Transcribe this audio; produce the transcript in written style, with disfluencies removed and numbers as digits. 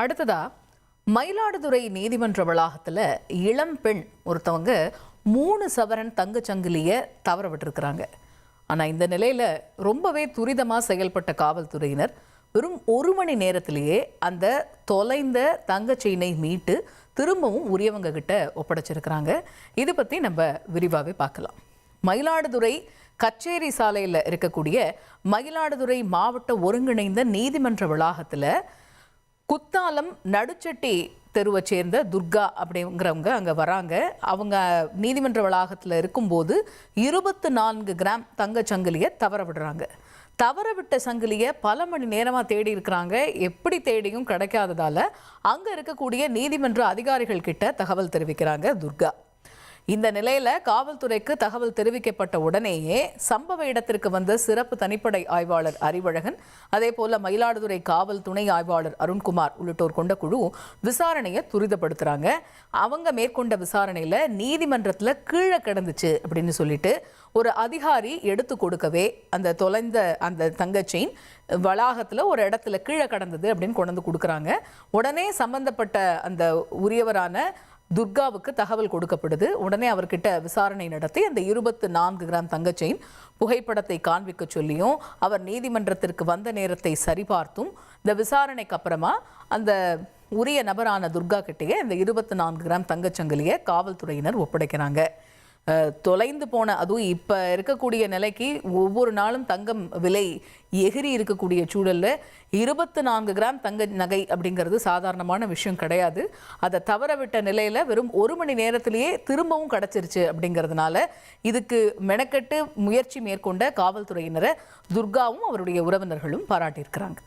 அடுத்ததா மயிலாடுதுறை நீதிமன்ற வளாகத்துல இளம் பெண் ஒருத்தவங்க 3 சவரன் தங்கச் சங்கிலியை தவற விட்டுருக்காங்க. ஆனா இந்த நிலையில ரொம்பவே துரிதமா செயல்பட்ட காவல்துறையினர் வெறும் 1 மணி நேரத்திலேயே அந்த தொலைந்த தங்கச் செயினை மீட்டு திரும்பவும் உரியவங்க கிட்ட ஒப்படைச்சிருக்கிறாங்க. இது பத்தி நம்ம விரிவாகவே பார்க்கலாம். மயிலாடுதுறை கச்சேரி சாலையில் இருக்கக்கூடிய மயிலாடுதுறை மாவட்ட ஒருங்கிணைந்த நீதிமன்ற வளாகத்தில் குத்தாலம் நடுச்செட்டி தெருவை சேர்ந்த துர்கா அப்படிங்கிறவங்க அங்கே வராங்க. அவங்க நீதிமன்ற வளாகத்தில் இருக்கும்போது 24 கிராம் தங்கச் சங்கிலியை தவற விடுறாங்க. தவற விட்ட சங்கிலியை பல மணி நேரமாக தேடி இருக்கிறாங்க. எப்படி தேடியும் கிடைக்காததால அங்கே இருக்கக்கூடிய நீதிமன்ற அதிகாரிகள் கிட்ட தகவல் தெரிவிக்கிறாங்க துர்கா. இந்த நிலையில காவல்துறைக்கு தகவல் தெரிவிக்கப்பட்ட உடனேயே சம்பவ இடத்திற்கு வந்த சிறப்பு தனிப்படை ஆய்வாளர் அறிவழகன், அதே போல மயிலாடுதுறை காவல் துணை ஆய்வாளர் அருண்குமார் உள்ளிட்டோர் கொண்ட குழு விசாரணையை துரிதப்படுத்துறாங்க. அவங்க மேற்கொண்ட விசாரணையில நீதிமன்றத்தில் கீழே கிடந்துச்சு அப்படின்னு சொல்லிட்டு ஒரு அதிகாரி எடுத்து கொடுக்கவே அந்த தொலைந்த அந்த தங்கச் செயின் வளாகத்தில் ஒரு இடத்துல கீழே கடந்தது அப்படின்னு கொண்டு வந்து கொடுக்குறாங்க. உடனே சம்பந்தப்பட்ட அந்த உரியவரான துர்காவுக்கு தகவல் கொடுக்கப்படுது. உடனே அவர்கிட்ட விசாரணை நடத்தி அந்த 24 கிராம் தங்கச் செயின் புகைப்படத்தை காண்பிக்க சொல்லியும் அவர் நீதிமன்றத்திற்கு வந்த நேரத்தை சரிபார்த்தும் இந்த விசாரணைக்கு அப்புறமா அந்த உரிய நபரான துர்கா கிட்டேயே இந்த 24 கிராம் தங்கச் சங்கிலியை காவல்துறையினர் ஒப்படைக்கிறாங்க. தொலைந்து போன, அதுவும் இப்போ இருக்கக்கூடிய நிலைக்கு ஒவ்வொரு நாளும் தங்கம் விலை எகிரி இருக்கக்கூடிய சூழலில் 24 கிராம் தங்க நகை அப்படிங்கிறது சாதாரணமான விஷயம் கிடையாது. அதை தவற விட்ட நிலையில் வெறும் 1 மணி நேரத்திலேயே திரும்பவும் கிடச்சிருச்சு. அப்படிங்கிறதுனால இதுக்கு மெனக்கெட்டு முயற்சி மேற்கொண்ட காவல்துறையினரை துர்காவும் அவருடைய உறவினர்களும் பாராட்டியிருக்கிறாங்க.